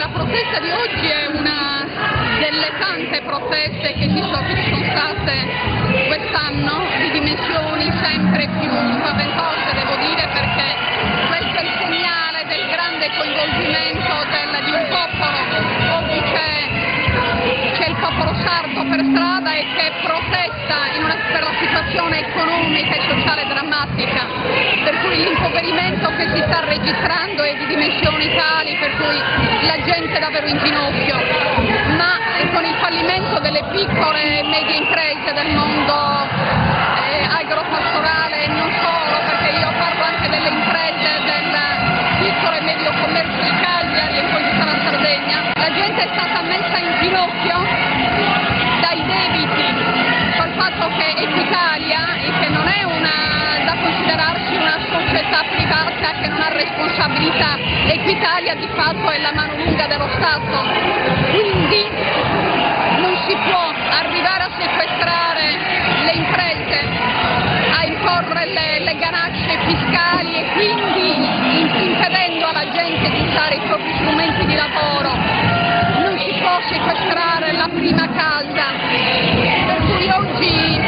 La protesta di oggi è una delle tante proteste che ci sono state quest'anno, di dimensioni sempre più spaventose, devo dire, perché questo è il segnale del grande coinvolgimento di un popolo. Oggi c'è il popolo sardo per strada e che protesta per la situazione economica e sociale drammatica, per cui l'impoverimento che si sta registrando è di dimensioni tali per cui la gente è davvero in ginocchio, ma con il fallimento delle piccole e medie imprese del mondo agropastorale e non solo, perché io parlo anche delle imprese del piccolo e medio commercio di Cagliari e poi tutta la Sardegna, la gente è stata messa in ginocchio dai debiti, col fatto che Equitalia, che non è da considerarsi una società privata che non ha responsabilità, Equitalia di fatto è la mano lunga dello Stato, quindi non si può arrivare a sequestrare le imprese, a imporre le ganacce fiscali e quindi impedendo alla gente di usare i propri strumenti di lavoro. Non si può sequestrare la prima casa, per cui oggi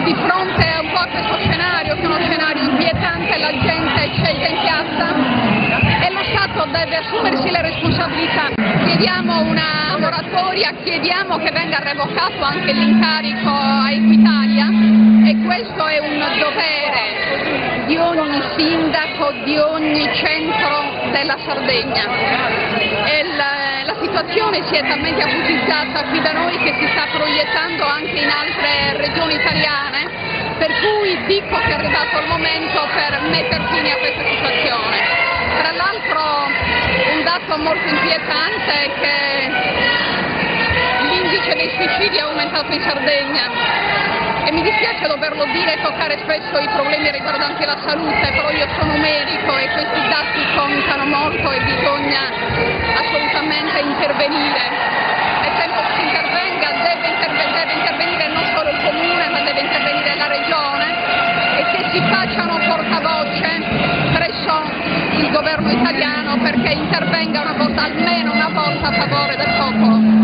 di fronte a un po' a questo scenario, che è uno scenario inquietante, la gente è scesa in piazza e lo Stato deve assumersi le responsabilità. Chiediamo una moratoria, chiediamo che venga revocato anche l'incarico a Equitalia e questo è un dovere di ogni sindaco, di ogni centro della Sardegna. La situazione si è talmente acutizzata qui da noi che si sta proiettando anche in altre regioni italiane, per cui dico che è arrivato il momento per mettere fine a questa situazione. Tra l'altro un dato molto inquietante è che l'indice dei suicidi è aumentato in Sardegna e mi dispiace doverlo dire e toccare spesso i problemi riguardanti la salute, però io sono medico e questi dati contano molto e bisogna assolutamente intervenire. È tempo che si intervenga, deve intervenire non solo il comune ma deve intervenire la regione e che si facciano portavoce presso il governo italiano perché intervenga almeno una volta a favore del popolo.